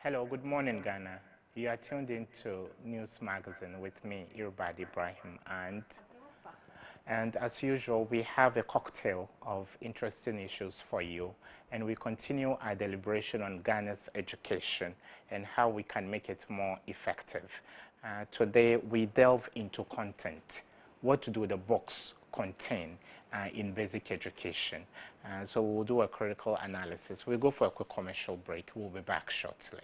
Hello, good morning, Ghana. You are tuned into News Magazine with me, Irbad Ibrahim, and as usual, we have a cocktail of interesting issues for you, and we continue our deliberation on Ghana's education and how we can make it more effective. Today, we delve into content. What do the books contain in basic education? So we'll do a critical analysis. We'll go for a quick commercial break. We'll be back shortly.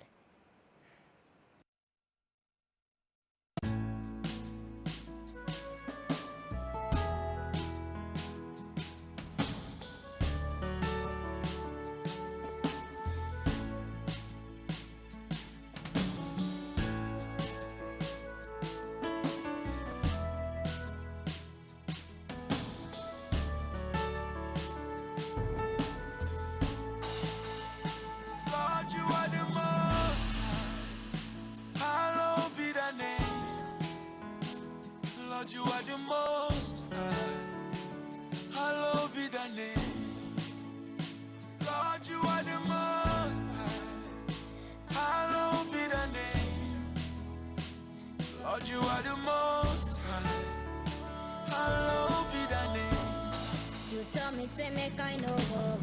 You are the most high. Hallowed be thy name. Lord, you are the most high. Hallowed be thy name. Lord, you are the most high. Hallowed be thy name. You tell me, say, make I know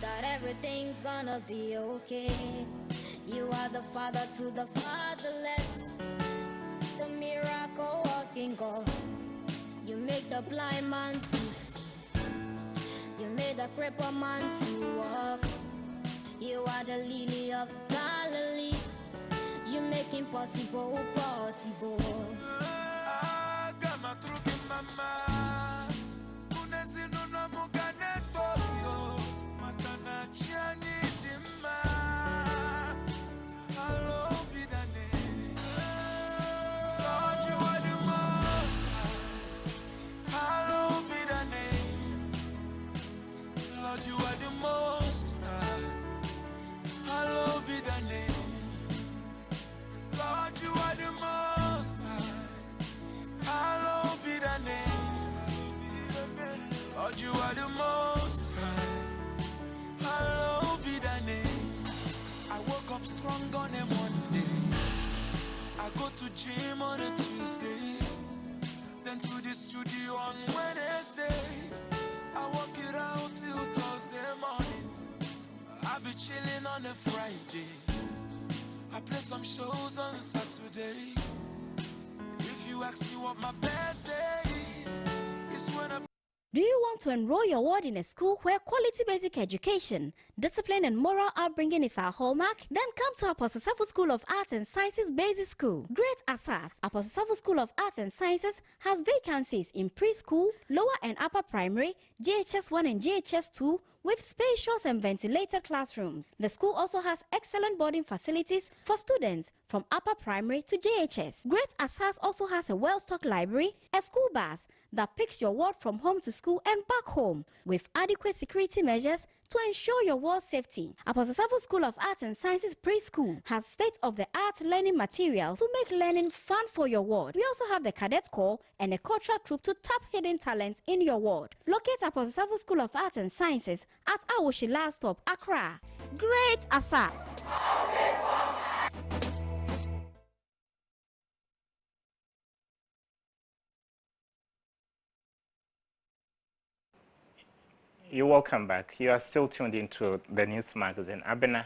that everything's gonna be okay. You are the father to the fatherless, the miracle working God. You make the blind man to see. You made the crippled man to walk. You are the lily of Galilee. You make impossible possible. You are the most high. Hallowed be thy name. Lord, you are the most high. Hallowed be thy name. Lord, you are the most high. Hallowed be thy name. I woke up strong on a Monday. I go to gym on a Tuesday. Then to the studio on Wednesday. I walk it out till Thursday morning. I be chilling on a Friday. I play some shows on Saturday. If you ask me what my best day is, it's when I... Do you want to enroll your ward in a school where quality basic education, discipline and moral upbringing is our hallmark? Then come to Apostle Safo School of Arts and Sciences Basic School. Great Asas, Apostle Safo School of Arts and Sciences has vacancies in preschool, lower and upper primary, JHS 1 and JHS 2, with spacious and ventilated classrooms. The school also has excellent boarding facilities for students from upper primary to JHS. Great Asas also has a well-stocked library, a school bus that picks your ward from home to school and back home, with adequate security measures to ensure your ward safety. Apostle Safo School of Arts and Sciences Preschool has state-of-the-art learning materials to make learning fun for your ward. We also have the Cadet Corps and a cultural troupe to tap hidden talents in your ward. Locate Apostle Safo School of Arts and Sciences at Awoshi Last Stop, Accra. Great Asa! You're welcome back. You are still tuned into the News Magazine. Abena,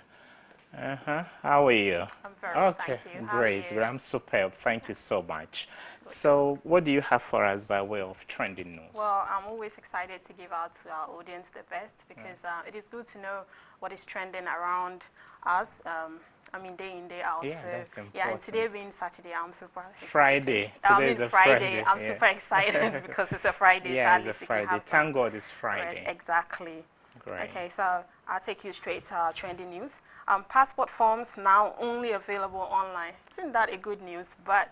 how are you? I'm very okay, well, thank you. Great. How are you? I'm superb. Thank you so much. So, what do you have for us by way of trending news? Well, I'm always excited to give out to our audience the best because it is good to know what is trending around us. I mean, day in, day out. Yeah, so, that's important. yeah, and today being Saturday, I'm super excited. Friday. Today is a Friday. I'm yeah. super excited because it's a Friday. Yeah, so it's a Friday. Thank God it's Friday. Rest. Exactly. Great. Okay, so I'll take you straight to our trending news. Passport forms now only available online. Isn't that a good news? But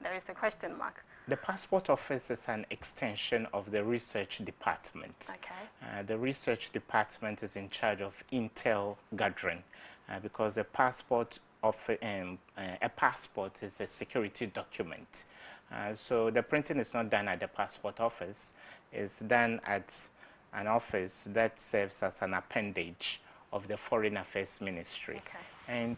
there is a question mark. The Passport Office is an extension of the Research Department. Okay. The Research Department is in charge of intel gathering because a passport is a security document. So the printing is not done at the Passport Office. It's done at an office that serves as an appendage of the Foreign Affairs Ministry. Okay. and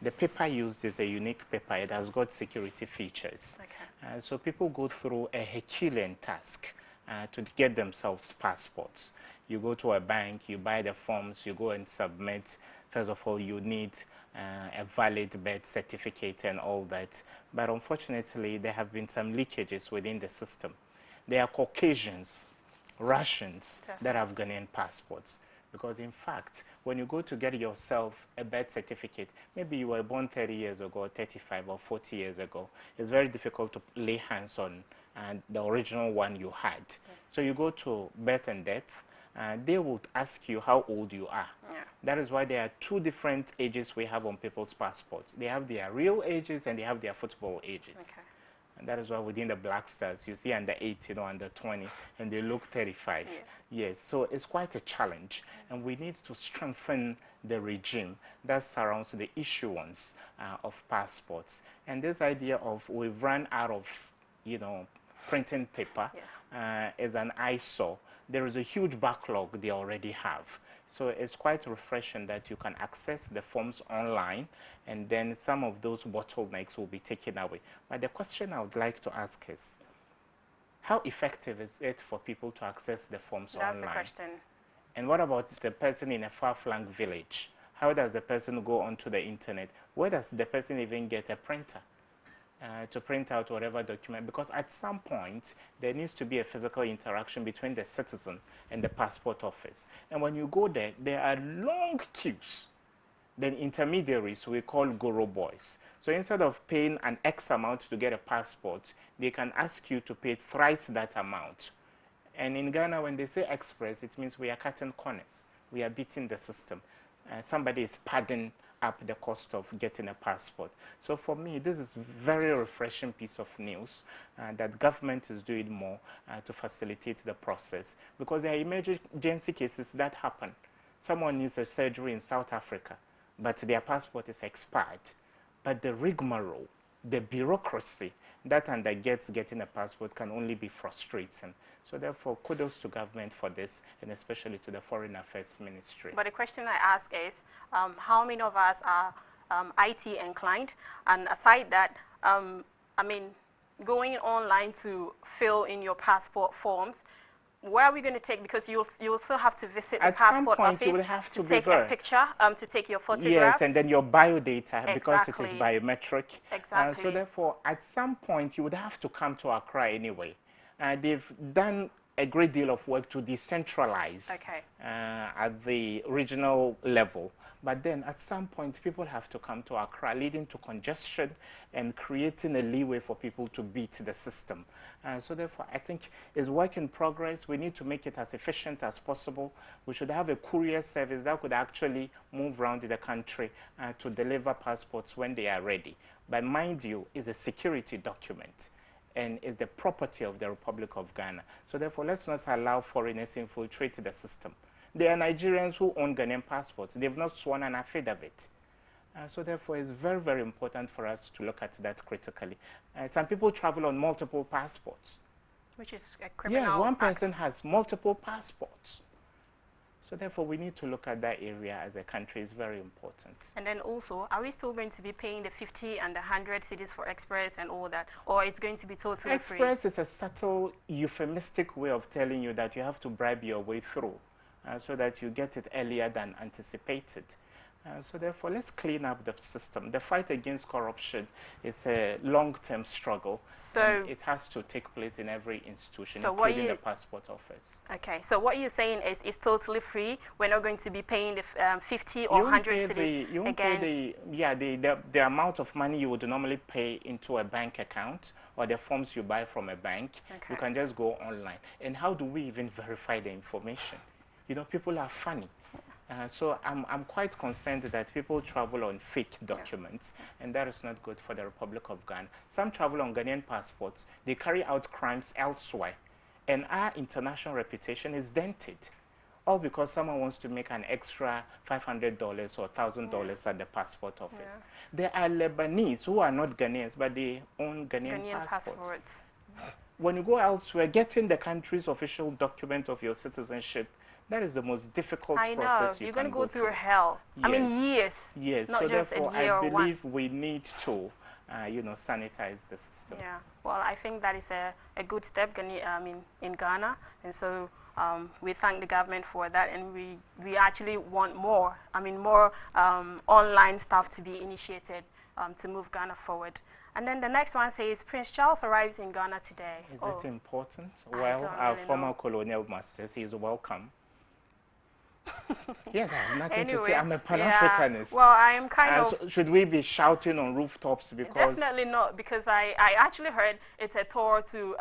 the paper used is a unique paper. It has got security features. Okay. So people go through a Herculean task to get themselves passports. You go to a bank, you buy the forms, you go and submit. First of all, you need a valid birth certificate and all that. But unfortunately, there have been some leakages within the system. There are Caucasians, Russians that have Ghanaian passports. Because in fact, when you go to get yourself a birth certificate, maybe you were born 30 years ago, or 35 or 40 years ago, it's very difficult to lay hands on the original one you had. So you go to birth and death, they will ask you how old you are. That is why there are two different ages we have on people's passports. They have their real ages and they have their football ages. Okay. And that is why within the Black Stars, you see under 18 or under 20, and they look 35. Yes, so it's quite a challenge. And we need to strengthen the regime that surrounds the issuance of passports. And this idea of we've run out of, printing paper is an eyesore. There is a huge backlog they already have. So it's quite refreshing that you can access the forms online, and then some of those bottlenecks will be taken away. But the question I would like to ask is, how effective is it for people to access the forms online? That's the question. And what about the person in a far-flung village? How does the person go onto the internet? Where does the person even get a printer to print out whatever document? Because at some point, there needs to be a physical interaction between the citizen and the passport office. And when you go there, there are long queues. Then intermediaries we call Goro boys. So instead of paying an X amount to get a passport, they can ask you to pay thrice that amount. And in Ghana, when they say express, it means we are cutting corners. We are beating the system. Somebody is padding up the cost of getting a passport. So for me, this is very refreshing piece of news that government is doing more to facilitate the process, because there are emergency cases that happen. Someone needs a surgery in South Africa, but their passport is expired. But the rigmarole, the bureaucracy that undergets getting a passport can only be frustrating. So therefore, kudos to government for this, and especially to the Foreign Affairs Ministry. But the question I ask is, how many of us are IT inclined? And aside that, I mean, going online to fill in your passport forms, where are we going to take, because you'll still have to visit the passport office you will have to take a picture, to take your photograph. Yes, and then your biodata, because it is biometric. Exactly. So therefore, at some point, you would have to come to Accra anyway. They've done a great deal of work to decentralize at the regional level. But then at some point, people have to come to Accra, leading to congestion and creating a leeway for people to beat the system. So therefore, I think it's work in progress. We need to make it as efficient as possible. We should have a courier service that could actually move around the country to deliver passports when they are ready. But mind you, it's a security document, and is the property of the Republic of Ghana. So therefore, let's not allow foreigners infiltrate the system. There are Nigerians who own Ghanaian passports. They've not sworn an affidavit. So therefore, it's very, very important for us to look at that critically. Some people travel on multiple passports. Which is a criminal Yes, one person has multiple passports. So therefore, we need to look at that area as a country. Is very important. And then also, are we still going to be paying the 50 and the 100 cedis for Express and all that? Or it's going to be totally free? Express is a subtle, euphemistic way of telling you that you have to bribe your way through so that you get it earlier than anticipated. So therefore, let's clean up the system. The fight against corruption is a long-term struggle. So it has to take place in every institution, including the passport office. Okay, so what you're saying is it's totally free. We're not going to be paying the 50 or 100 cedis you won't pay the amount of money you would normally pay into a bank account or the forms you buy from a bank. You can just go online. And how do we even verify the information? You know, people are funny. So I'm quite concerned that people travel on fake documents, and that is not good for the Republic of Ghana. Some travel on Ghanaian passports. They carry out crimes elsewhere, and our international reputation is dented, all because someone wants to make an extra $500 or $1,000 at the passport office. There are Lebanese who are not Ghanaians, but they own Ghanaian passports. When you go elsewhere, getting the country's official document of your citizenship That is the most difficult I know. process You're you going to can go through hell. I Yes. mean, years. Yes, Not so just therefore a year I or one. believe we need to, sanitize the system. Yeah, well, I think that is a good step in Ghana, and so we thank the government for that, and we actually want more, more online stuff to be initiated to move Ghana forward. And then the next one says, Prince Charles arrives in Ghana today. Is it important? I Well, don't our really former know. colonial masters, he is welcome. Yes, I have nothing to Anyway, say. I'm a Pan-Africanist. well, I am kind of... So should we be shouting on rooftops because... Definitely not, because I actually heard it's a tour to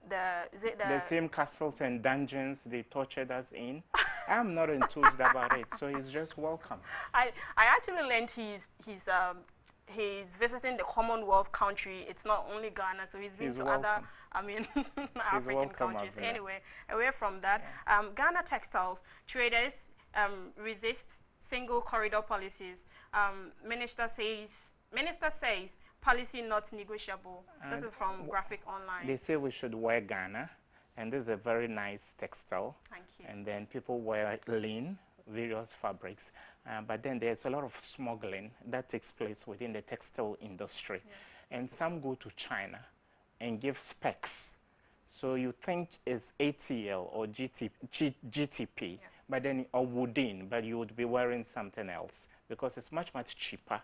the same castles and dungeons they tortured us in. I'm not enthused about it, so he's just welcome. I actually learned he's visiting the Commonwealth country. It's not only Ghana, so he's been to welcome. other, African countries. Anyway, away from that, Ghana textiles traders resist single corridor policies. Minister says policy not negotiable. This is from Graphic Online. They say we should wear Ghana, and this is a very nice textile. Thank you. And then people wear lean, various fabrics. But then there's a lot of smuggling that takes place within the textile industry. Yeah. And some go to China and give specs. So you think it's ATL or GTP, but then, or Woodin, but you would be wearing something else because it's much, much cheaper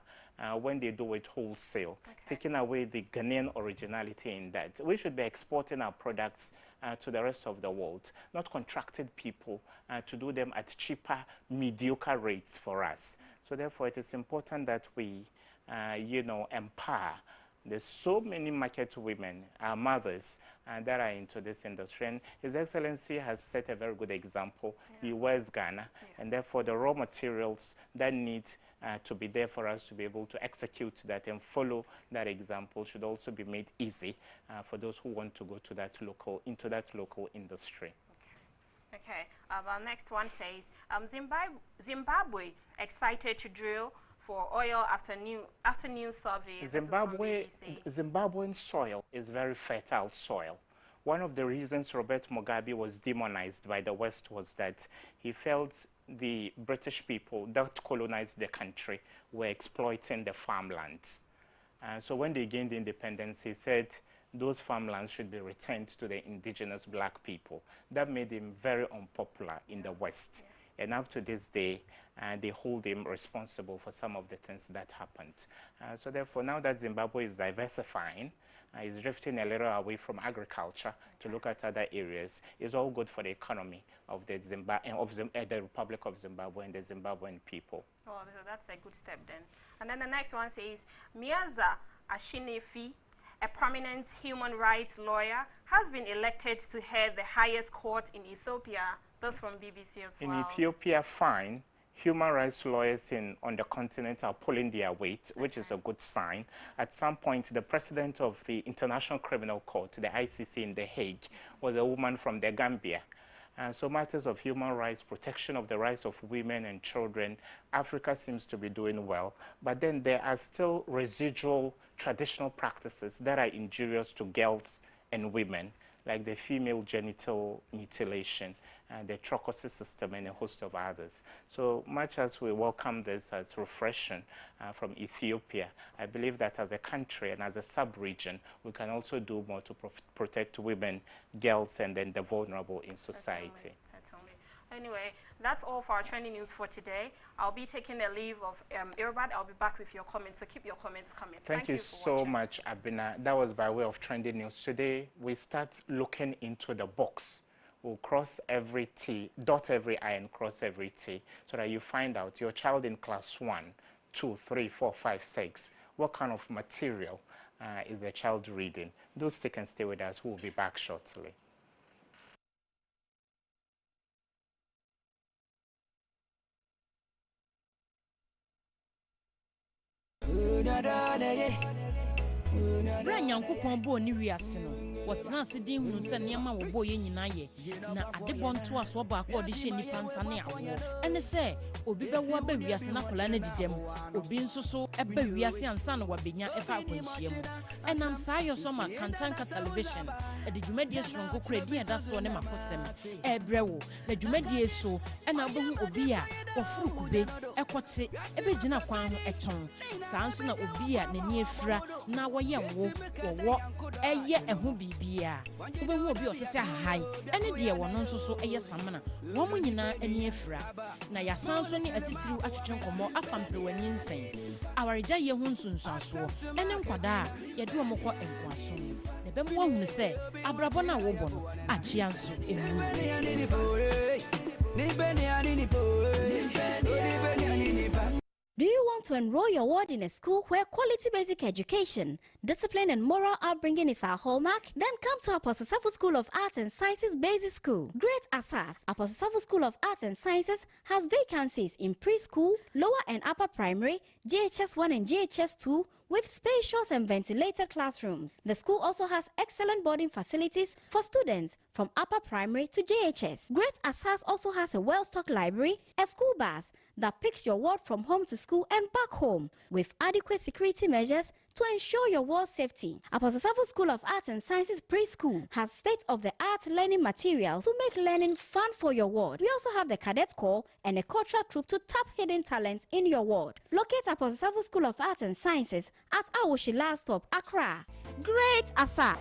when they do it wholesale, taking away the Ghanaian originality in that. We should be exporting our products to the rest of the world, not contracted people to do them at cheaper, mediocre rates for us. So therefore, it is important that we, empower. There's so many market women, our mothers, that are into this industry. And His Excellency has set a very good example. He wears Ghana, and therefore the raw materials that need to be there for us to be able to execute that and follow that example should also be made easy for those who want to go to that into that local industry. Okay. Our next one says, Zimbabwe excited to drill for oil after new surveys. Zimbabwean soil is very fertile soil. One of the reasons Robert Mugabe was demonized by the West was that he felt the British people that colonized the country were exploiting the farmlands. So when they gained independence, he said those farmlands should be returned to the indigenous black people. That made him very unpopular in the West. And up to this day, they hold him responsible for some of the things that happened. So therefore, now that Zimbabwe is diversifying, is drifting a little away from agriculture to look at other areas, is all good for the economy of the Republic of Zimbabwe and the Zimbabwean people. Oh, so that's a good step then. And then the next one says, Miaza Ashinefi, a prominent human rights lawyer, has been elected to head the highest court in Ethiopia. That's from BBC as well. In Ethiopia, fine. Human rights lawyers on the continent are pulling their weight, which is a good sign. At some point, the president of the International Criminal Court, the ICC in The Hague, was a woman from the Gambia. So matters of human rights, protection of the rights of women and children, Africa seems to be doing well. But then there are still residual traditional practices that are injurious to girls and women, like the female genital mutilation, and the trochosis system, and a host of others. So much as we welcome this as refreshing from Ethiopia, I believe that as a country and as a sub-region, we can also do more to protect women, girls, and then the vulnerable in society. Certainly. Anyway, that's all for our trending news for today. I'll be taking a leave of Irobad. I'll be back with your comments, so keep your comments coming. Thank you so much, Abina. That was by way of trending news. Today, we start looking into the box. We'll cross every T, dot every I, and cross every T, so that you find out your child in class 1, 2, 3, 4, 5, 6, what kind of material is the child reading. Do stick and stay with us. We'll be back shortly. Bra Nyankopon bo ni wiase no wɔtena ase din hunu sɛ nneɛma wɔbɔ yɛ nyinaa yɛ na adebɔ nto aso baako ɔde hyɛ nipa nsa ne awoɔ ɛne sɛ obi bɛwo aba wiase na kola na didam obi nso so ɛba wiase ansa na wabenya ɛfa akwanhyia mu ɛnam saa yɛ so ma Kantanka television ɛde dwumadie soronko kura din ɛda so ne makosɛm ɛbrɛ wo na dwumadie so ɛna wobɛhu obi a wɔforo kube ɛkɔte ɛbɛgyina kwan ho ɛtɔn saa nso na obi a n'ani afira na wɔyɛ wo wɔwɔ ɛyɛ ɛho bibia wobɛhu obi ɔtete ahahan ɛne deɛ wɔno nso so ɛyɛ samana wɔn mo nyinaa ani afira na yasan so ne atitiriw atwetwe nkɔmmɔ afa mpɛwani nsɛn awaregya yɛ ho nsunsuasoɔ ɛne nkwadaa a yɛde wɔn kɔ nkoaso na bɛmu ahunu sɛ abrabɔ no a wɔbɔ no akyea nso ɛmu Do you want to enroll your ward in a school where quality basic education, discipline and moral upbringing is our hallmark? Then come to Apostle Safo School of Arts and Sciences Basic School. Great Asas, Apostle Safo School of Arts and Sciences has vacancies in preschool, lower and upper primary, JHS 1 and JHS 2, with spacious and ventilated classrooms. The school also has excellent boarding facilities for students from upper primary to JHS. Great Asas also has a well-stocked library, a school bus that picks your ward from home to school and back home, with adequate security measures to ensure your ward's safety. Apostle Safo School of Arts and Sciences Preschool has state-of-the-art learning materials to make learning fun for your ward. We also have the Cadet Corps and a cultural troupe to tap hidden talents in your ward. Locate Apostle Safo School of Arts and Sciences at Awoshi Last Stop, Accra. Great Asa!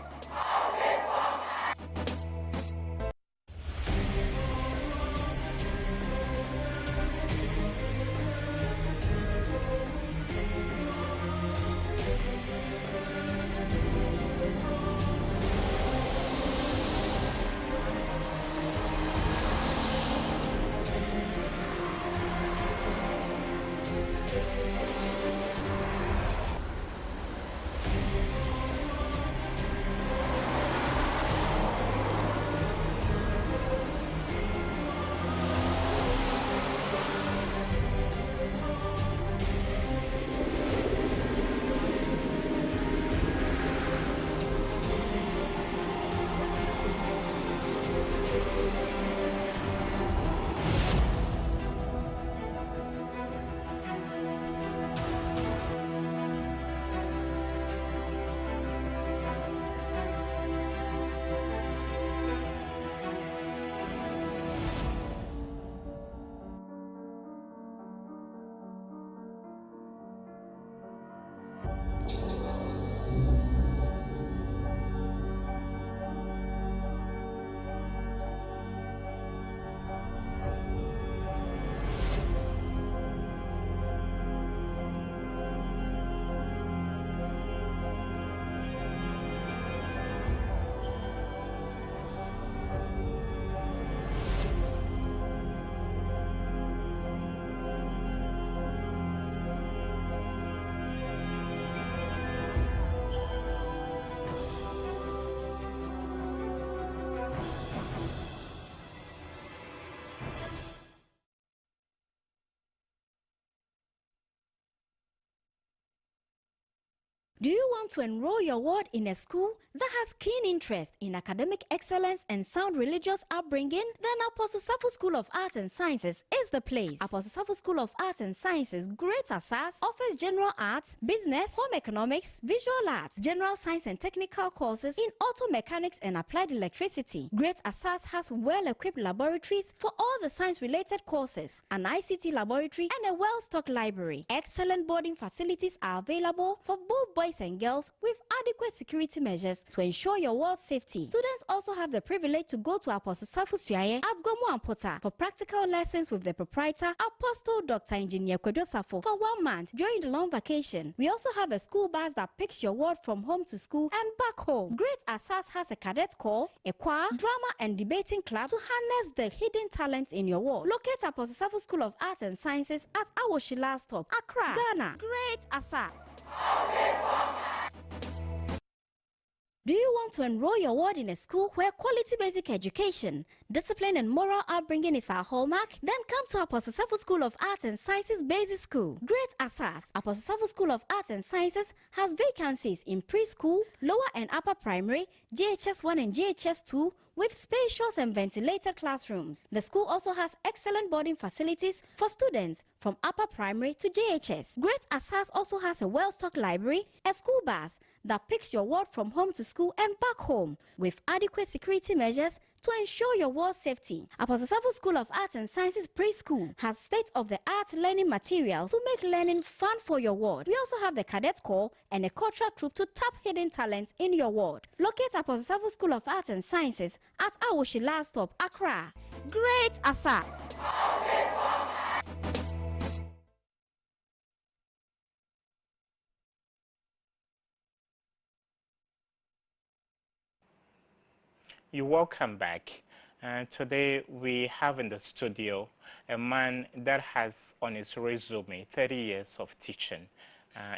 Do you want to enroll your ward in a school that has keen interest in academic excellence and sound religious upbringing? Then Apostle Safo School of Arts and Sciences is the place. Apostle Safo School of Arts and Sciences, Great Asas, offers general arts, business, home economics, visual arts, general science and technical courses in auto mechanics and applied electricity. Great Asas has well-equipped laboratories for all the science-related courses, an ICT laboratory, and a well-stocked library. Excellent boarding facilities are available for both boys and girls with adequate security measures to ensure your ward's safety. Students also have the privilege to go to Apostle Safo Suaye at Gomu Ampota for practical lessons with the proprietor, Apostle Dr. Engineer Kwedo Safo, for 1 month during the long vacation. We also have a school bus that picks your ward from home to school and back home. Great Asas has a cadet corps, a choir, drama and debating club to harness the hidden talents in your ward. Locate Apostle Safo School of Arts and Sciences at Awoshi Last Stop, Accra, Ghana. Great Asa! Do you want to enroll your ward in a school where quality basic education, discipline and moral upbringing is our hallmark? Then come to Apostle Safo School of Arts and Sciences Basic School. Great Asas, Apostle Safo School of Arts and Sciences has vacancies in preschool, lower and upper primary, JHS 1 and JHS 2, with spacious and ventilated classrooms. The school also has excellent boarding facilities for students from upper primary to JHS. Great Asas also has a well-stocked library, a school bus that picks your ward from home to school and back home, with adequate security measures to ensure your ward's safety. Apostle Safo School of Arts and Sciences Preschool has state-of-the-art learning materials to make learning fun for your ward. We also have the cadet corps and a cultural troupe to tap hidden talents in your ward. Locate Apostle Safo School of Arts and Sciences at Awoshi Last Stop, Accra. Great Asa! You're welcome back. Today we have in the studio a man that has on his resume 30 years of teaching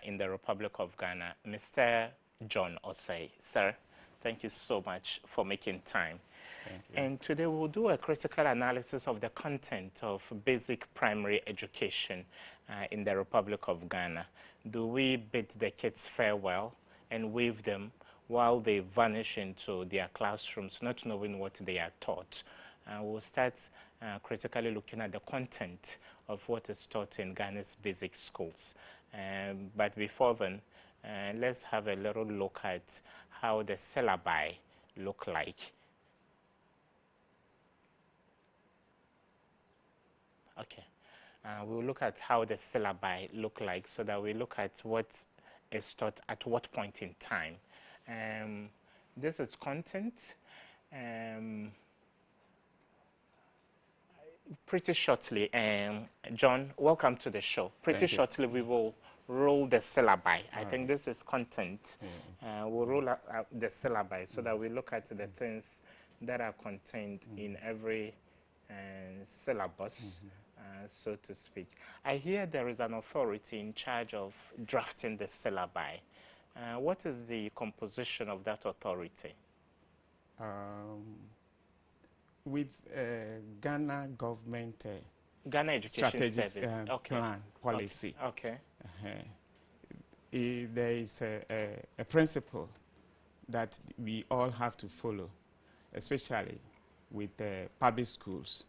in the Republic of Ghana, Mr. John Osei. Sir, thank you so much for making time. Thank you. And today we'll do a critical analysis of the content of basic primary education in the Republic of Ghana. Do we bid the kids farewell and wave them while they vanish into their classrooms, not knowing what they are taught? We'll start critically looking at the content of what is taught in Ghana's basic schools. But before then, let's have a little look at how the syllabi look like. Okay, we'll look at how the syllabi look like so that we look at what is taught at what point in time. This is content. Pretty shortly, John, welcome to the show. Pretty shortly, we will roll the syllabi. I think this is content. We'll roll out the syllabi so that we look at the things that are contained in every syllabus, so to speak. I hear there is an authority in charge of drafting the syllabi. What is the composition of that authority? With Ghana government Ghana Education strategic Service plan policy, Okay. There is a principle that we all have to follow, especially with public schools,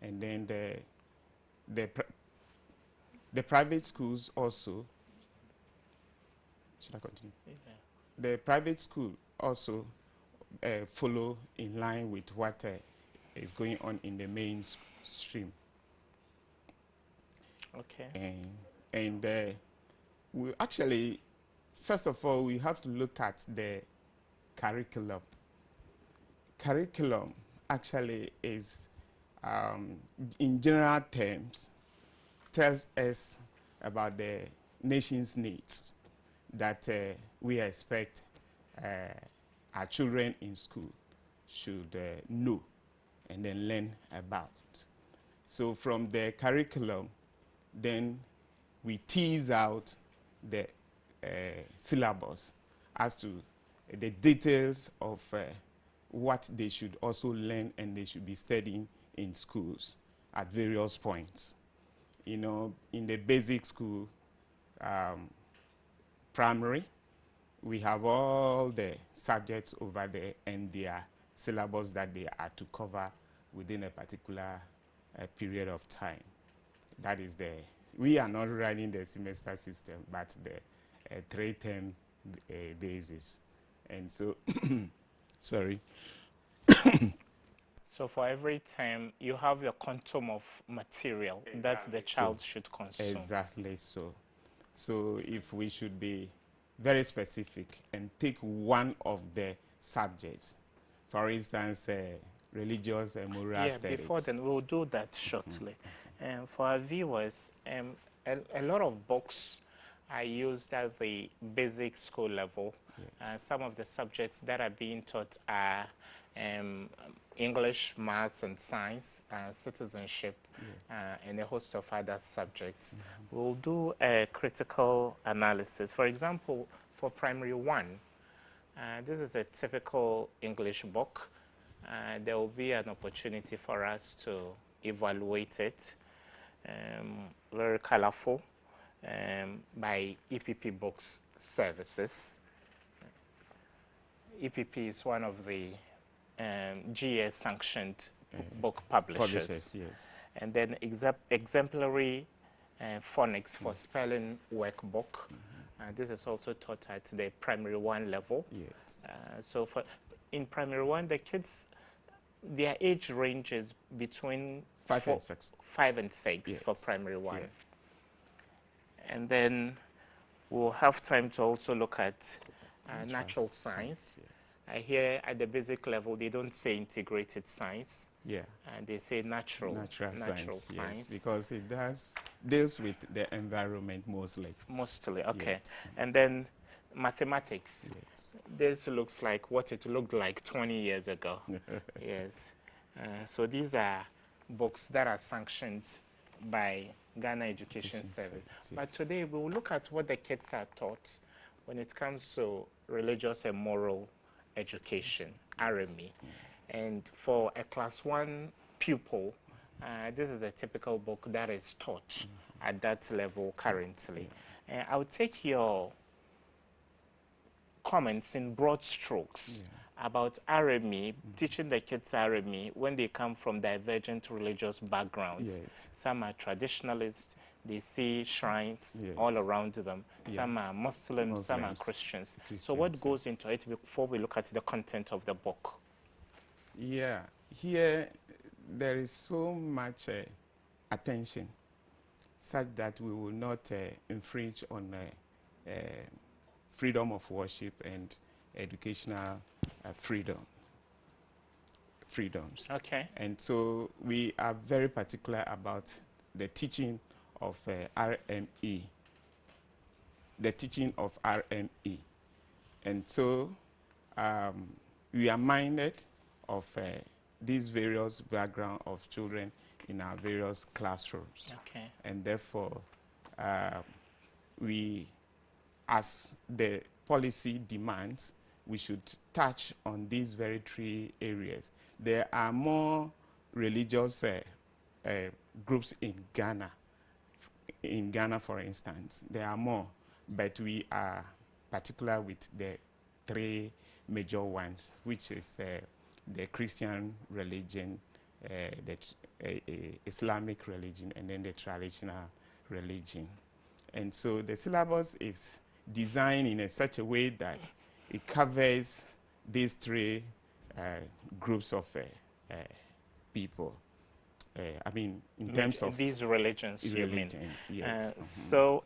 and then the private schools also. Should I continue? Yeah. The private school also follow in line with what is going on in the mainstream. Okay. And we actually, first of all, we have to look at the curriculum. Curriculum actually is, in general terms, tells us about the nation's needs that we expect our children in school should know and then learn about. So from the curriculum, then we tease out the syllabus as to the details of what they should also learn and they should be studying in schools at various points. You know, in the basic school, primary, we have all the subjects over there and their syllabus that they are to cover within a particular period of time. That is we are not running the semester system, but the 3-term basis. And so, sorry. So for every term, you have the quantum of material that the child should consume. Exactly so. So if we should be very specific and take one of the subjects, for instance, religious and moral studies. Before then, we'll do that shortly. For our viewers, a lot of books are used at the basic school level. Yes. Some of the subjects that are being taught are English, maths and science, citizenship, and a host of other subjects. We'll do a critical analysis. For example, for primary 1, This is a typical English book. There will be an opportunity for us to evaluate it. Very colorful, by EPP Books Services. EPP is one of the GS-sanctioned book publishers. Yes. And then exemplary phonics for spelling workbook. This is also taught at the primary 1 level. Yes. So in primary 1, the kids, their age range is between 5 and 6. 5 and 6 Yes. for primary 1. Yeah. And then we'll have time to also look at natural science. Yes. I hear at the basic level, they don't say integrated science. Yeah. And they say natural science. Yes, because it deals with the environment mostly. Mostly, okay. Yes. And then mathematics. Yes. This looks like what it looked like 20 years ago. Yes. So these are books that are sanctioned by Ghana Education Service. Yes. But today we will look at what the kids are taught when it comes to religious and moral education, RME. And for a class 1 pupil, this is a typical book that is taught at that level currently. I'll take your comments in broad strokes about RME, teaching the kids RME when they come from divergent religious backgrounds. Yes. Some are traditionalists, they see shrines Yes. all around them. Yeah. Some are Muslims, some are Muslims, Christians. So Christians, what goes into it before we look at the content of the book? Yeah, here there is so much attention such that we will not infringe on freedom of worship and educational freedoms. Okay. And so we are very particular about the teaching of RME, the teaching of RME. And so we are minded of these various background of children in our various classrooms. Okay. And therefore, we, as the policy demands, we should touch on these very 3 areas. There are more religious groups in Ghana. In Ghana, for instance, there are more, but we are particular with the 3 major ones, which is the Christian religion, the Islamic religion, and then the traditional religion. And so the syllabus is designed in such a way that it covers these 3 groups of people. I mean, in terms of these religions, you mean? Yes. So,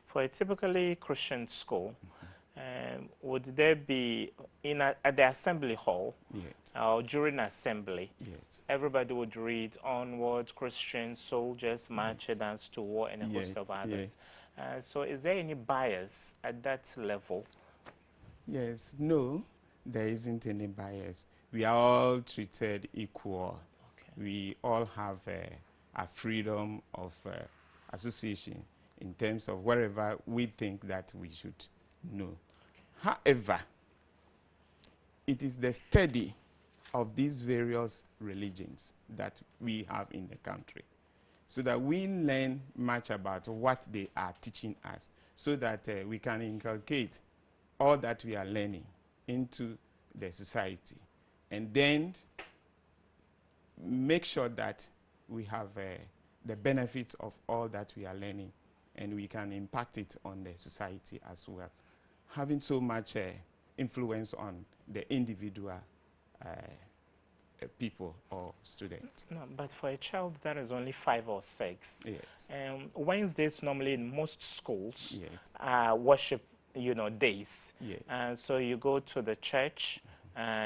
for a typically Christian school, would there be at the assembly hall or during assembly? Yes. Everybody would read Onward, Christian soldiers marched dance to war, and a host of others. So, is there any bias at that level? Yes. No, there isn't any bias. We are all treated equal. Okay. We all have a freedom of association in terms of wherever we think that we should know. However, it is the study of these various religions that we have in the country, so that we learn much about what they are teaching us, so that we can inculcate all that we are learning into the society, and then make sure that we have the benefits of all that we are learning, and we can impact it on the society as well, having so much influence on the individual people or students. No, but for a child that is only 5 or 6, yes. Wednesdays normally in most schools Yes. are worship, days. Yes. So you go to the church,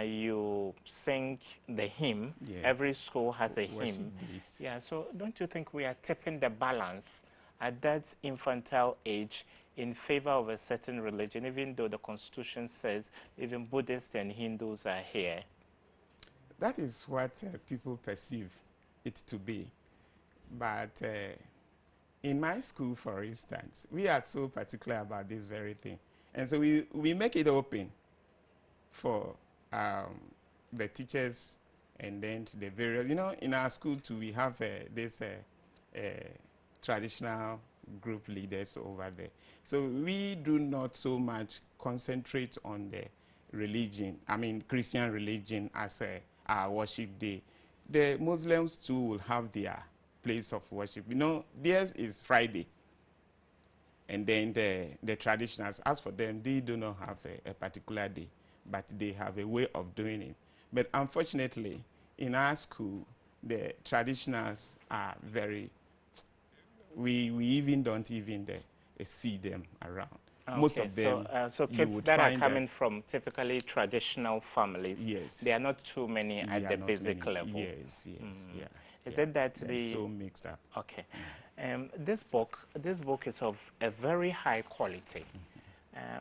you sing the hymn. Yes. Every school has a Worship hymn. days. Yeah. So don't you think we are tipping the balance at that infantile age in favor of a certain religion, even though the Constitution says even Buddhists and Hindus are here? That is what people perceive it to be. But in my school, for instance, we are so particular about this very thing. And so we make it open for the teachers and then the various, in our school too, we have this traditional group leaders over there. So we do not so much concentrate on the religion, Christian religion as our worship day. The Muslims too will have their place of worship. Theirs is Friday. And then the traditionals, as for them, they do not have a particular day, but they have a way of doing it. But unfortunately, in our school, the traditionals are very, we even don't even see them around. Okay, Most of them, so kids that are coming from typically traditional families, yes, there are not too many at the basic level. Yes, yeah. Is it that they're so mixed up? Okay. This book is of a very high quality.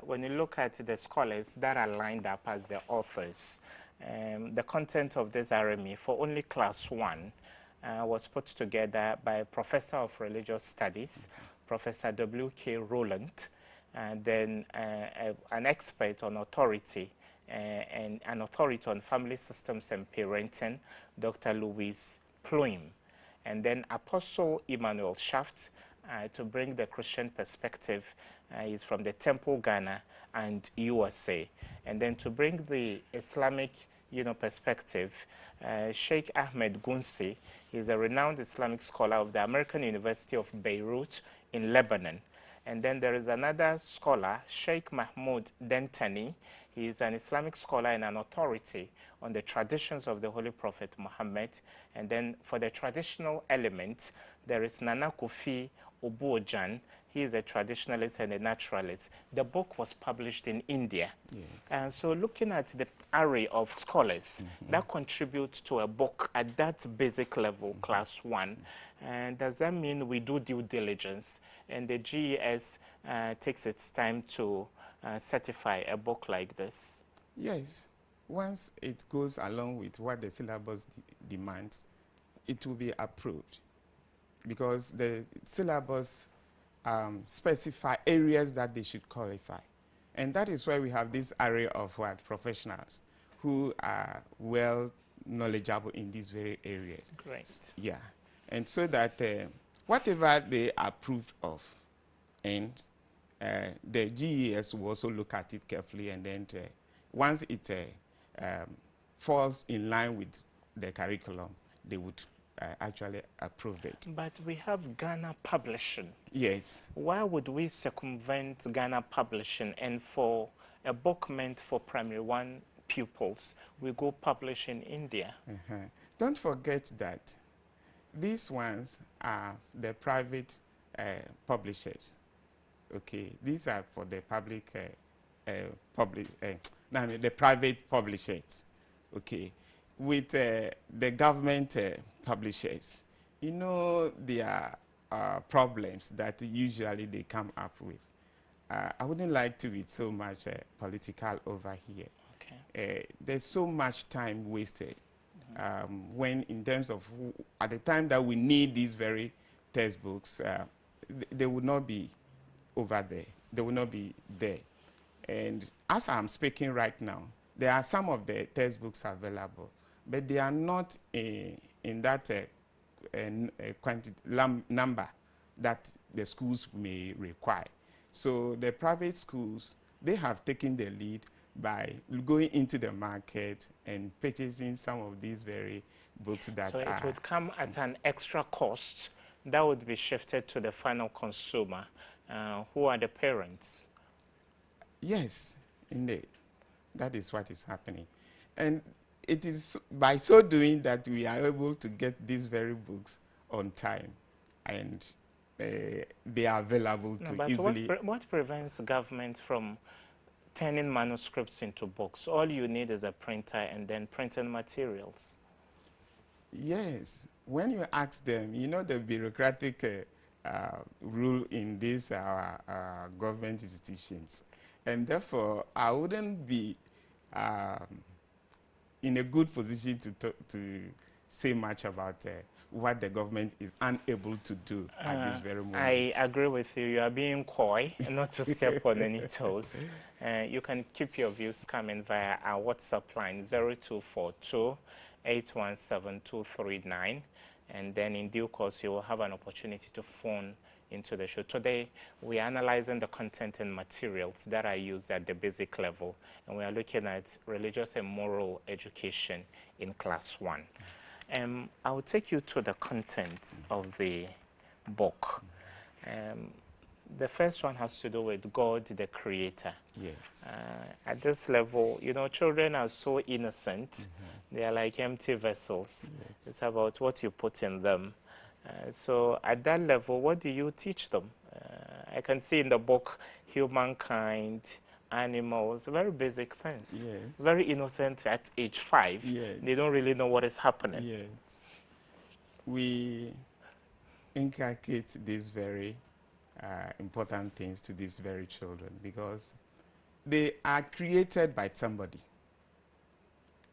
When you look at the scholars that are lined up as the authors, the content of this RME for only class 1 was put together by a professor of religious studies, Professor W.K. Rowland, and then an expert on authority and an authority on family systems and parenting, Dr. Louise Pluim, and then Apostle Emmanuel Shaft to bring the Christian perspective. He's from the Temple, Ghana, and USA. And then to bring the Islamic, perspective, Sheikh Ahmed Gunsi. He's a renowned Islamic scholar of the American University of Beirut in Lebanon. And then there is another scholar, Sheikh Mahmoud Dentani. He is an Islamic scholar and an authority on the traditions of the Holy Prophet Muhammad. And then for the traditional elements, there is Nana Kofi Obuojan. He is a traditionalist and a naturalist. The book was published in India. Yes. And so looking at the array of scholars that contribute to a book at that basic level, class 1, and does that mean we do due diligence and the GES takes its time to certify a book like this? Yes. Once it goes along with what the syllabus demands, it will be approved, because the syllabus specify areas that they should qualify. And that is why we have this array of professionals who are well knowledgeable in these very areas. Great. Yeah. And so that whatever they approved of, and the GES will also look at it carefully, and then once it falls in line with the curriculum, they would actually approve it. But we have Ghana Publishing. Yes. Why would we circumvent Ghana Publishing, and for a book meant for primary 1 pupils, we go publish in India? Don't forget that these ones are the private publishers. Okay, these are for the public, the private publishers. Okay, with the government publishers, there are problems that usually they come up with. I wouldn't like to be so much political over here. Okay. There's so much time wasted when, in terms of at the time that we need these very textbooks, they would not be over there. They will not be there. And as I'm speaking right now, there are some of the textbooks available, but they are not in that number that the schools may require. So the private schools, they have taken the lead by going into the market and purchasing some of these very books that so it would come at an extra cost that would be shifted to the final consumer, who are the parents. Yes, indeed. That is what is happening. And it is by so doing that we are able to get these very books on time, and they are available to easily. What prevents government from turning manuscripts into books? All you need is a printer and then printing materials. Yes. When you ask them, the bureaucratic rule in these government institutions. And therefore, I wouldn't be in a good position to say much about what the government is unable to do at this very moment. I agree with you. You are being coy, not to step on any toes. You can keep your views coming via our WhatsApp line 0242 817 239, and then in due course you will have an opportunity to phone into the show. Today we are analyzing the content and materials that are used at the basic level, and we are looking at religious and moral education in class 1. I will take you to the content of the book. The first one has to do with God the Creator. Yes. At this level, you know, children are so innocent. They are like empty vessels. Yes. It's about what you put in them. So at that level, what do you teach them? I can see in the book, humankind, animals, very basic things. Yes. Very innocent at age 5. Yes. They don't really know what is happening. Yes. We inculcate these very important things to these very children because they are created by somebody.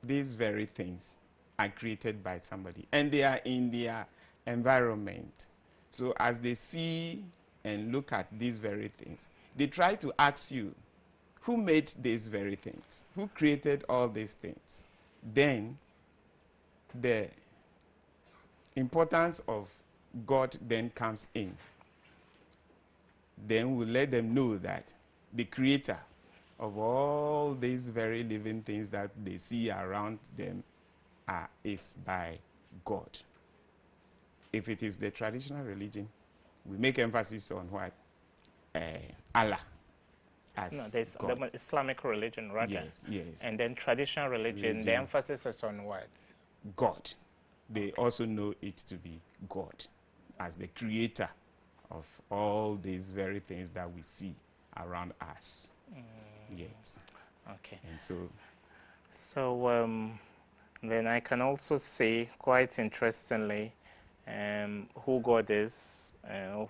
These very things are created by somebody, and they are in their environment. So as they see and look at these very things, they try to ask you, who made these very things? Who created all these things? Then the importance of God then comes in. Then we let them know that the creator of all these very living things that they see around them is by God. If it is the traditional religion, we make emphasis on what? Allah as No, there's God. the Islamic religion, rather. Yes, yes. And then traditional religion, the emphasis is on what? God. They also know it to be God as the creator of all these very things that we see around us. Yes. Okay. And so, then I can also say, quite interestingly, who God is,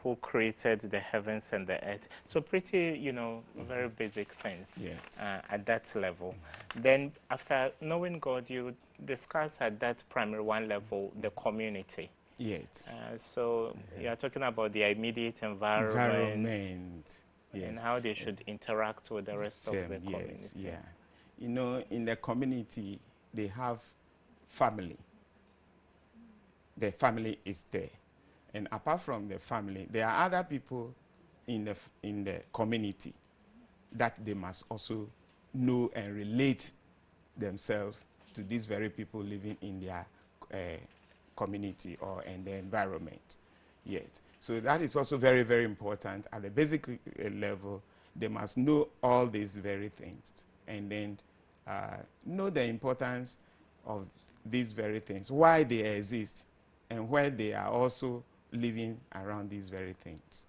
who created the heavens and the earth. So pretty, you know, very basic things. Yes. At that level. Then after knowing God, you discuss at that primary 1 level the community. yes. So you are talking about the immediate environment. Yes. And how they should interact with the rest of the community. Yes, yeah. You know, in the community, they have family. The family is there. And apart from the family, there are other people in the community that they must also know and relate themselves to these very people living in their community or in the environment. Yes. So that is also very, very important. At the basic level, they must know all these very things and then know the importance of these very things, why they exist, and where they are also living around these very things.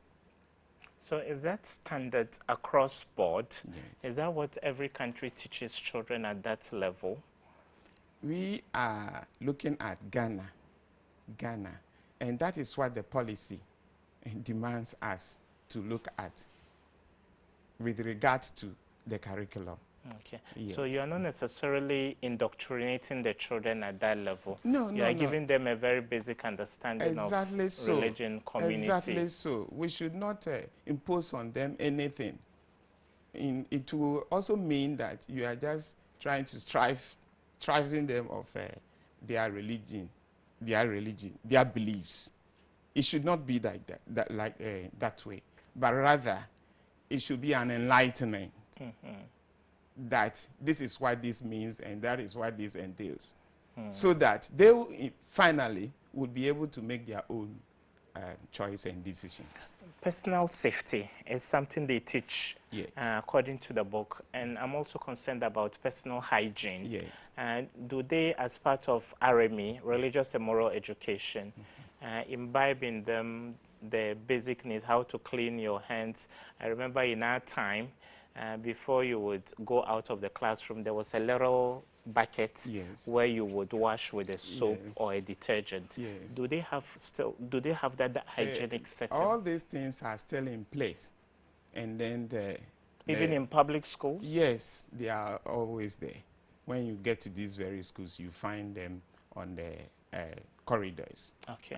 So is that standard across board? Yes. Is that what every country teaches children at that level? We are looking at Ghana, and that is what the policy demands us to look at with regard to the curriculum. Okay. Yes. So you are not necessarily indoctrinating the children at that level. No, you no, are no. giving them a very basic understanding Exactly of so. religion, community. Exactly so. We should not impose on them anything. It will also mean that you are just trying to striving them of their religion, their beliefs. It should not be like that way, but rather it should be an enlightenment that this is what this means and that is what this entails, so that they finally would be able to make their own choice and decisions. Personal safety is something they teach, Yes. according to the book, and I'm also concerned about personal hygiene. Yes. And do they, as part of RME, religious and moral education, imbibe in them the basic needs, how to clean your hands? I remember in our time, before you would go out of the classroom, there was a little bucket Yes. where you would wash with a soap Yes. or a detergent. Yes. Do they have that hygienic setting? All these things are still in place, and then Even in public schools? yes, they are always there. When you get to these very schools, you find them on the corridors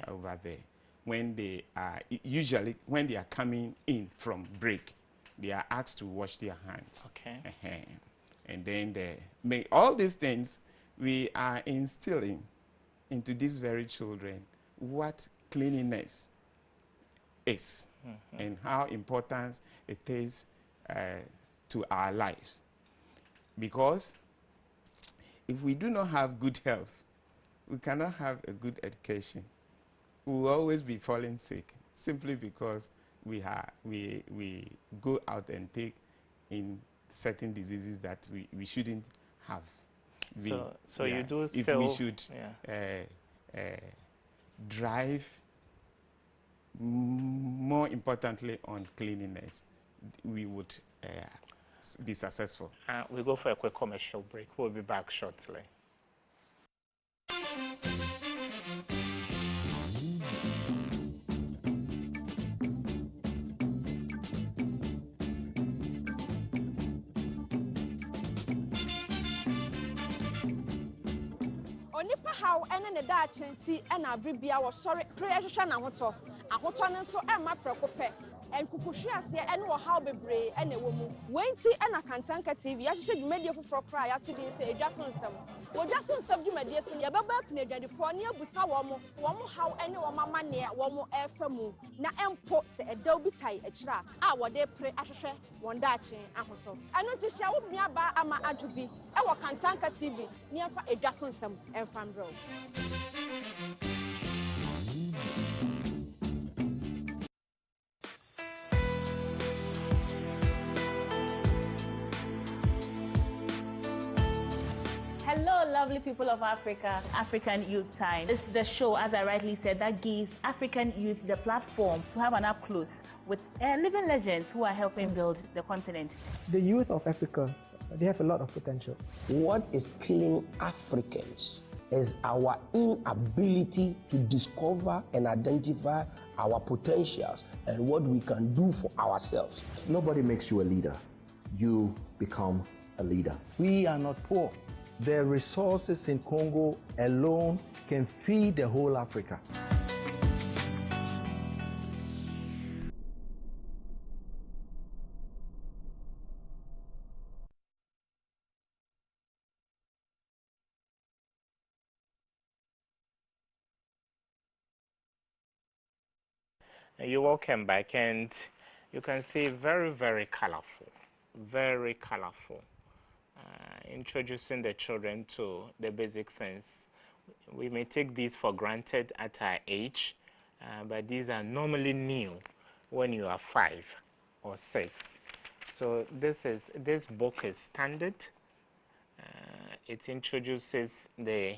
over there. When they are, usually when they are coming in from break, they are asked to wash their hands. Okay. And then all these things, we are instilling into these very children what cleanliness is and how important it is to our lives. Because if we do not have good health, we cannot have a good education. We will always be falling sick simply because we go out and take in certain diseases that we shouldn't have. So you do if still, we should drive more importantly on cleanliness, we would be successful. We'll go for a quick commercial break. We'll be back shortly. Onipa how ene ne da achenti na abribia wo sori prayer hwehwe na hoto ne nso ma preko pe enkukuhwe ase ene wo how bebre na wo mu wenti na Kantanka TV ya hwehwe dwumadie foforo kra ya to din se edwasonsem wo dwasonsem dwumadie so ya baba kne dwadefo ne abusa wo mo how ene wo mama ne wo mo efa mu na empo se edaw bitai akira a wo de pre ahwehwe won da achen ahoto eno ti hia wo nua ba ama adwobi e wo Kantanka TV ne afa edwasonsem emfa mbro. Hello, lovely people of Africa, African Youth Time. This is the show, as I rightly said, that gives African youth the platform to have an up-close with living legends who are helping build the continent. The youth of Africa, they have a lot of potential. What is killing Africans is our inability to discover and identify our potentials and what we can do for ourselves. Nobody makes you a leader. You become a leader. We are not poor. The resources in Congo alone can feed the whole Africa. You're welcome back, and you can see very, very colorful, very colorful. Introducing the children to the basic things. We may take these for granted at our age, but these are normally new when you are 5 or 6. So this book is standard. It introduces the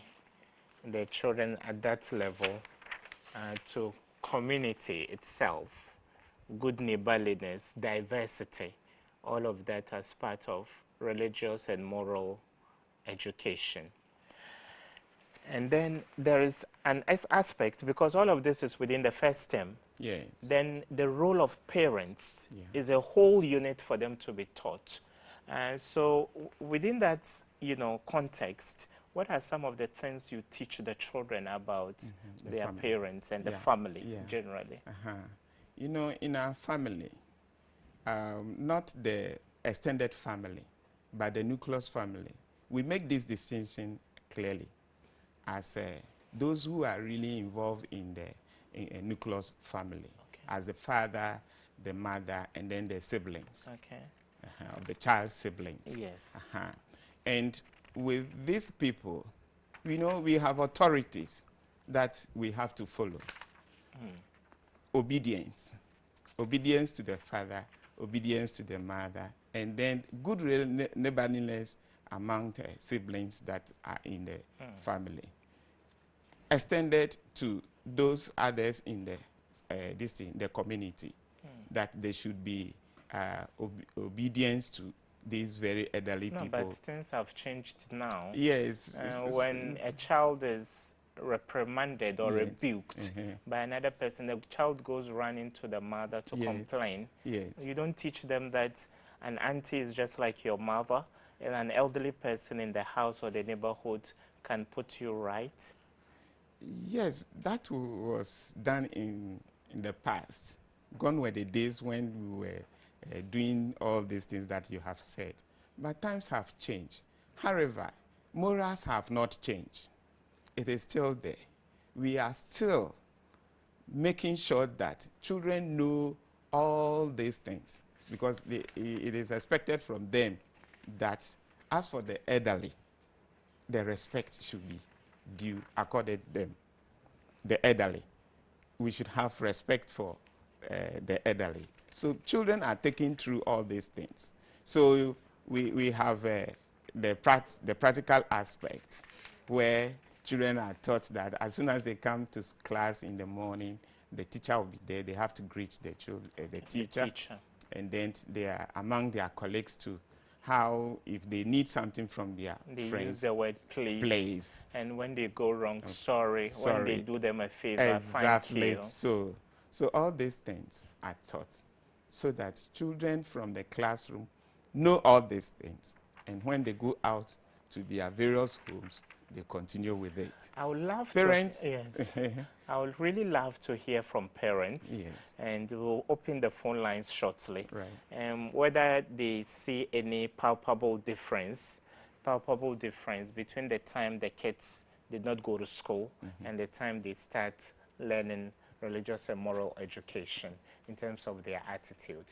children at that level to community itself, good neighborliness, diversity, all of that as part of religious and moral education. And then there is an aspect, because all of this is within the first term. Yes. Then the role of parents is a whole unit for them to be taught. So within that, context, what are some of the things you teach the children about their parents and the family generally? In our family, not the extended family, but the nucleus family, we make this distinction clearly as those who are really involved in the nucleus family, as the father, the mother, and then the siblings, of the child's siblings. Yes. And with these people, we have authorities that we have to follow. Obedience to the father, obedience to the mother, and then good neighborliness among the siblings that are in the family. Extended to those others in the community, that they should be obedience to these very elderly people. But things have changed now. Yes. When a child is reprimanded or rebuked by another person, the child goes running to the mother to complain. Yes. You don't teach them that an auntie is just like your mother, and an elderly person in the house or the neighborhood can put you right. Yes, that was done in the past. Gone were the days when we were doing all these things that you have said. But times have changed. However, morals have not changed. It is still there. We are still making sure that children know all these things, because it is expected from them that as for the elderly, the respect should be due accorded them. The elderly, we should have respect for the elderly. So children are taking through all these things. So we have the practical aspects where children are taught that as soon as they come to class in the morning, the teacher will be there. They have to greet the teacher. And then they are among their colleagues too. How, if they need something from their they friends, use the word please. Please. And when they go wrong, sorry. When they do them a favor, exactly. Thank you. So all these things are taught so that children from the classroom know all these things. And when they go out to their various homes, they continue with it. I would love parents. Yes. I would really love to hear from parents. Yes. And we'll open the phone lines shortly. Right. Whether they see any palpable difference between the time the kids did not go to school and the time they start learning religious and moral education in terms of their attitude.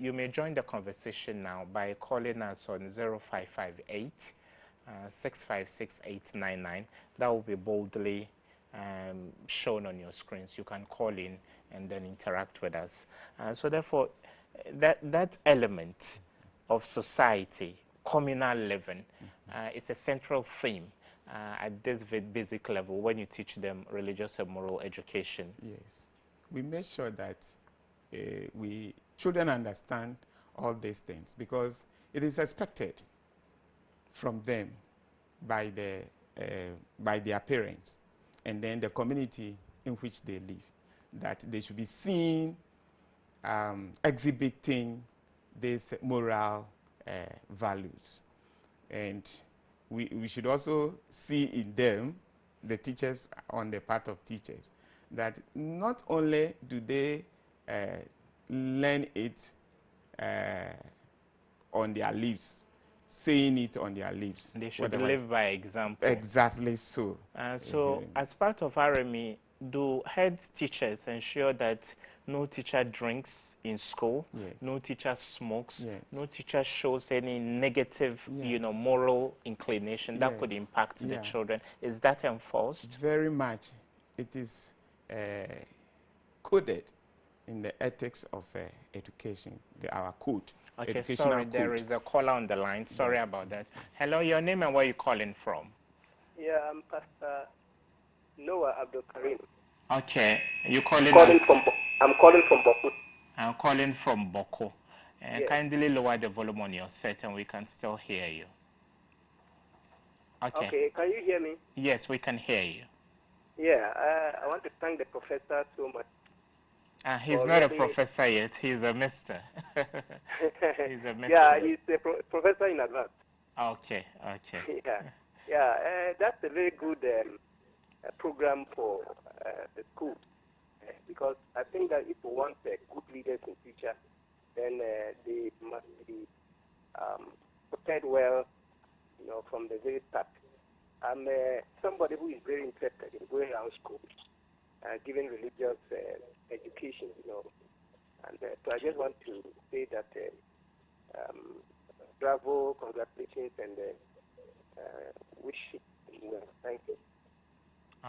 You may join the conversation now by calling us on 0558 656-899. That will be boldly shown on your screens. You can call in and then interact with us. So therefore, that element of society, communal living, is a central theme at this very basic level when you teach them religious and moral education. Yes. We make sure that children understand all these things, because it is expected from them by their parents and then the community in which they live, that they should be seen exhibiting these moral values. And we should also see in them, the teachers, on the part of teachers, that not only do they learn it on their lips, saying it on their lips. They should live by example. Exactly so. So as part of RME, do head teachers ensure that no teacher drinks in school, no teacher smokes, no teacher shows any negative, moral inclination that could impact the children? Is that enforced? Very much. It is coded in the ethics of education, our code. Okay, sorry, there is a caller on the line. Sorry about that. Hello, your name and where you calling from? Yeah, I'm Pastor Noah Abdul Karim. Okay, you calling I'm calling from Boko. I'm calling from Boko. Yes. Kindly lower the volume on your set and we can still hear you. Okay. Okay, can you hear me? Yes, we can hear you. Yeah, I want to thank the professor so much. He's not a professor yet. He's a mister. He's a mister. Yeah, he's a professor in advance. Okay, okay. Yeah, that's a very good program for the school, because I think that if we want good leaders in future, then they must be prepared well, from the very start. I'm somebody who is very interested in going around schools, giving religious education, and so I just want to say that bravo, congratulations, and wish you well. Thank you.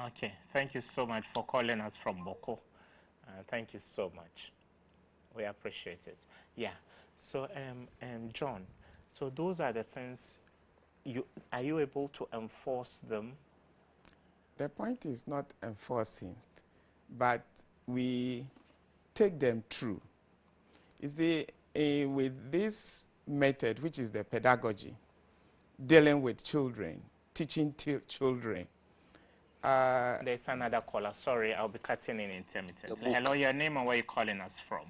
Okay, thank you so much for calling us from Boko. Thank you so much. We appreciate it. Yeah. So, John, so those are the things. Are you able to enforce them? The point is not enforcing, but we take them through. You see, with this method, which is the pedagogy, dealing with children, teaching children. There's another caller. Sorry, I'll be cutting in intermittently. Hello, your name and where you calling us from?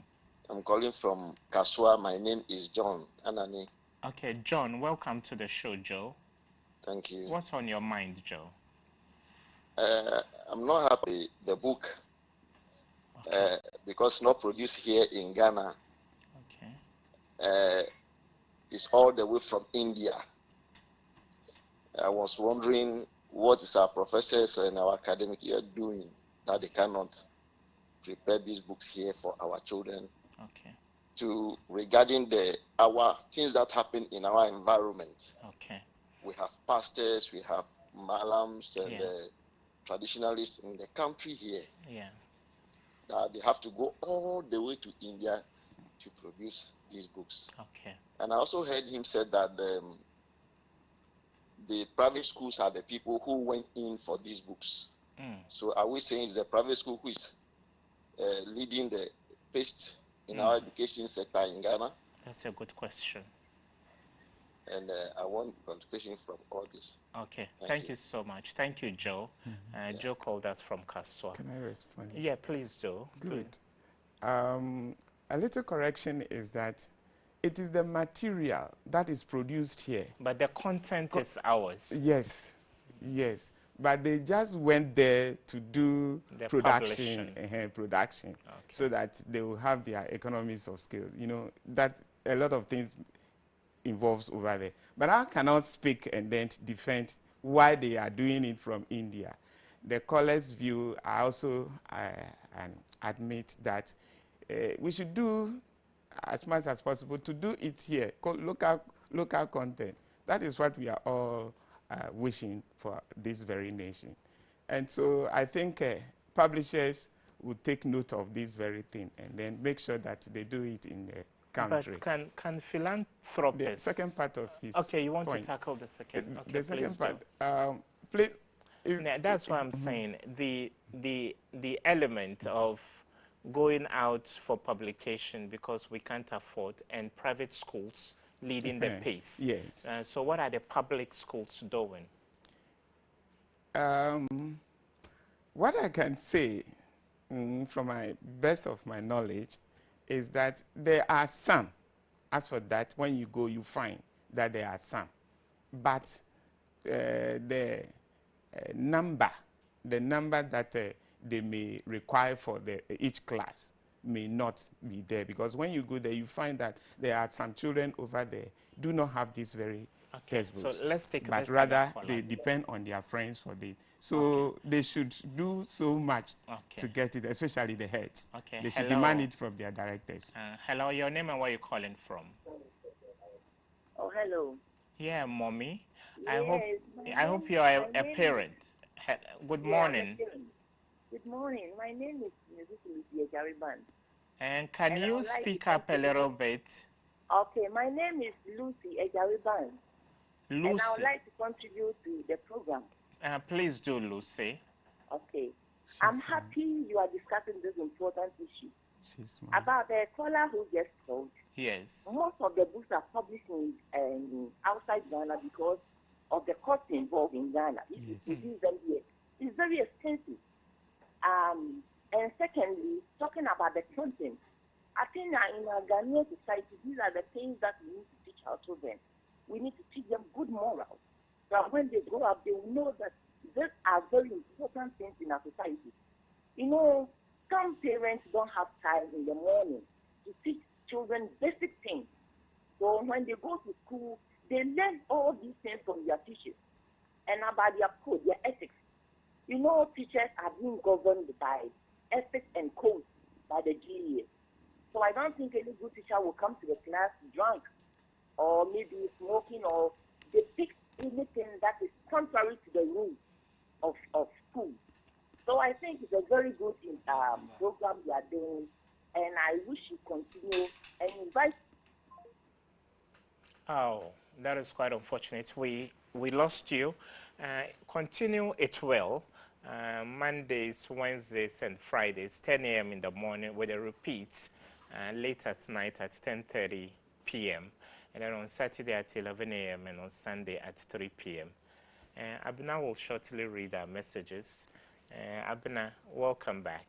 I'm calling from Kaswa. My name is John Anani. Okay, John, welcome to the show, Joe. Thank you. What's on your mind, Joe? I'm not happy the book because not produced here in Ghana. It's all the way from India. I was wondering what is our professors and our academic year doing that they cannot prepare these books here for our children. To regarding our things that happen in our environment. We have pastors, we have malams and traditionalists in the country here. That they have to go all the way to India to produce these books. And I also heard him said that the private schools are the people who went in for these books. So are we saying it's the private school who is leading the pace in our education sector in Ghana? That's a good question. And I want contribution from all this. Okay, thank you so much. Thank you, Joe. Joe called us from Kaswa. Can I respond? Yeah, please, Joe. Good. A little correction is that it is the material that is produced here. But the content is ours. Yes, yes. But they just went there to do The production, so that they will have their economies of scale. You know, that a lot of things involves over there. But I cannot speak and then defend why they are doing it from India. The callers' view, I also admit that we should do as much as possible to do it here, local content. That is what we are all wishing for this very nation. And so I think publishers will take note of this very thing and then make sure that they do it in the country. But can philanthropists... The second part of his Okay, you want point. to tackle the second? Okay, the second part, please. That's what I'm saying. The element of going out for publication because we can't afford, and private schools leading the pace. Yes. So what are the public schools doing? What I can say from my best of my knowledge is that there are some. As for that, when you go, you find that there are some. But the number that they may require for each class may not be there, because when you go there, you find that there are some children over there do not have these very textbooks. So let's take but rather they depend on their friends for this. So they should do so much to get it, especially the heads. They should demand it from their directors. Hello, your name and where you're calling from? Oh, hello. Yeah, mommy. Yes, I hope you are a parent. Good morning. Good morning. My name is Mrs. Lucy Ejariban. And can you speak up a little bit? Okay, my name is Lucy Ejariban. Lucy. And I would like to contribute to the program. Please do, Lucy. Okay. I'm happy you are discussing this important issue. About the caller who just told. Yes. Most of the books are published in outside Ghana because of the cost involved in Ghana. If you produce them here, it's very expensive. And secondly, talking about the content, I think that in our Ghanaian society, these are the things that we need to teach our children. We need to teach them good morals. So when they grow up, they will know that these are very important things in our society. You know, some parents don't have time in the morning to teach children basic things. So when they go to school, they learn all these things from their teachers and about their code, their ethics. You know, teachers are being governed by ethics and codes by the GEA. So I don't think any good teacher will come to the class drunk or maybe smoking, or they pick anything that is contrary to the rules of school. So I think it's a very good program you are doing, and I wish you continue and invite. Oh, that is quite unfortunate. We lost you. Continue it well. Mondays, Wednesdays, and Fridays, 10 a.m. in the morning with a repeat late at night at 10:30 p.m. and then on Saturday at 11 a.m. and on Sunday at 3 p.m. Abna will shortly read our messages. Abna, welcome back.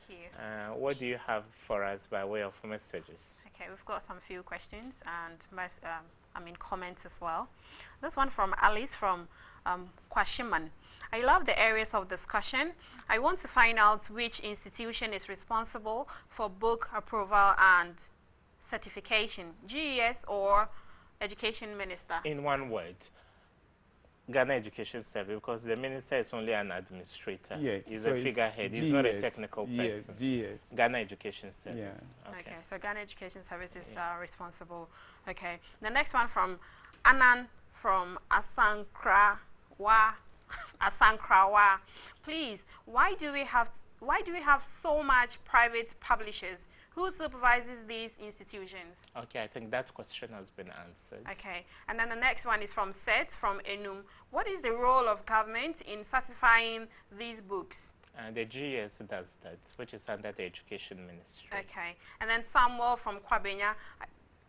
Thank you. What do you have for us by way of messages? Okay, we've got some few questions and comments as well. This one from Alice from Kwashiman. I love the areas of discussion. I want to find out which institution is responsible for book approval and certification, GES or Education Minister? In one word, Ghana Education Service, because the minister is only an administrator. Yes, He's so a figurehead. He's not a technical person. Yes. Ghana Education Service. Yeah. Okay, so Ghana Education Service is responsible. Okay. The next one from Anan from Asankrawa. Asankrawa. Please, why do we have so much private publishers? Who supervises these institutions? Okay, I think that question has been answered. Okay, and then the next one is from Seth from Enum. What is the role of government in certifying these books? The GES does that, which is under the Education Ministry. Okay, and then Samuel from Kwabenya.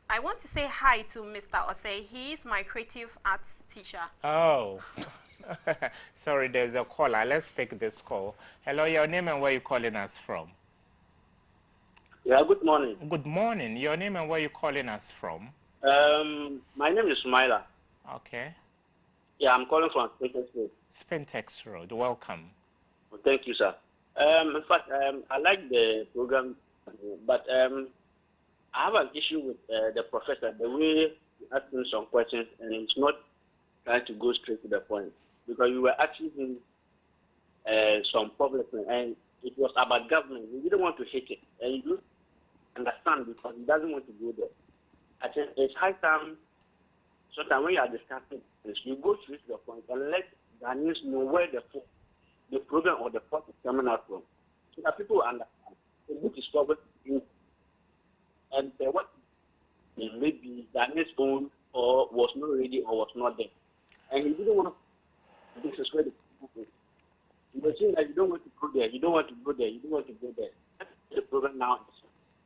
I want to say hi to Mr. Osei. He is my creative arts teacher. Oh, sorry, there's a caller. Let's pick this call. Hello, your name and where you calling us from? Yeah, good morning. Good morning. Your name and where you calling us from? My name is Sumaila. Okay. Yeah, I'm calling from Spintex Road. Spintex Road. Welcome. Well, thank you, sir. In fact, I like the program, but I have an issue with the professor, the way he asked him some questions, and he's not trying to go straight to the point. Because you were asking him some problems, and it was about government. We didn't want to hit it, and you understand because he doesn't want to go there. I think it's high time, sometimes when you are discussing this, you go straight to the point and let Ghanaians know where the program or the plot is coming out from, so that people understand. The book is covered in, and what maybe Ghanaians owned or was not ready or was not there. And he didn't want to disrespect the people. You were saying that you don't want to go there, you don't want to go there, you don't want to go there. That's the program now.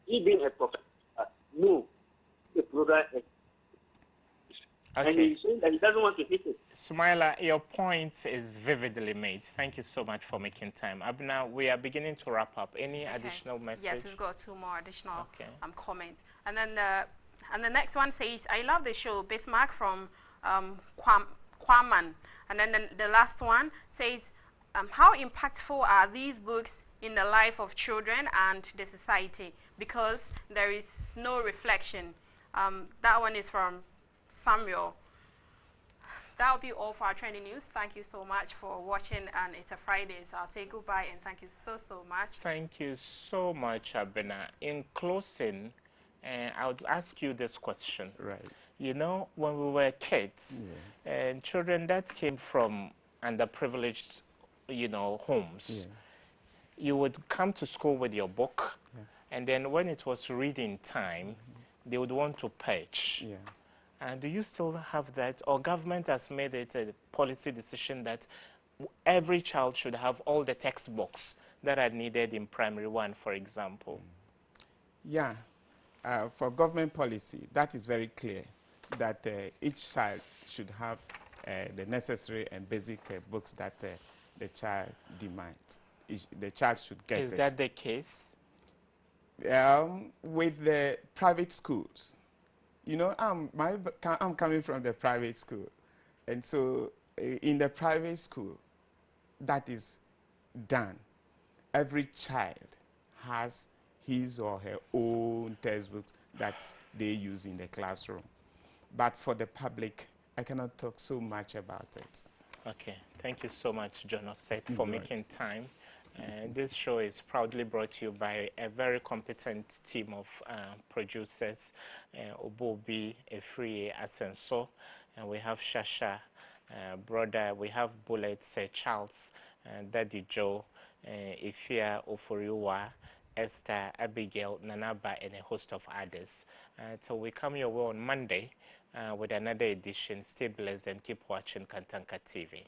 He being a professor, no, the program is. Okay. And he's saying that he doesn't want to hit it. Sumaila, your point is vividly made. Thank you so much for making time. Abna, we are beginning to wrap up. Any additional message? Yes, we've got two more additional comments. And then the next one says, I love the show, Bismarck from Kwaman. And then the last one says, how impactful are these books in the life of children and the society? Because there is no reflection. That one is from Samuel. That will be all for our trending news. Thank you so much for watching, and it's a Friday, so I'll say goodbye and thank you so much. Thank you so much, Abena. In closing, I would ask you this question. Right. You know, when we were kids, and children that came from underprivileged, homes, you would come to school with your book, and then when it was reading time, they would want to purge. And do you still have that? Or government has made it a policy decision that every child should have all the textbooks that are needed in primary one, for example? Yeah. For government policy, that is very clear, that each child should have the necessary and basic books that the child demands. The child should get it. Is that the case? With the private schools. You know, I'm coming from the private school. And so in the private school, that is done. Every child has his or her own textbooks that they use in the classroom. But for the public, I cannot talk so much about it. Okay. Thank you so much, John Osset, for making time. And this show is proudly brought to you by a very competent team of producers, Obobi, Efrie, Asenso, and we have Shasha, brother, we have Bullet, Sir Charles, Daddy Joe, Ifia Oforiwa, Esther, Abigail, Nanaba, and a host of others. So we come your way on Monday with another edition. Stay blessed and keep watching Kantanka TV.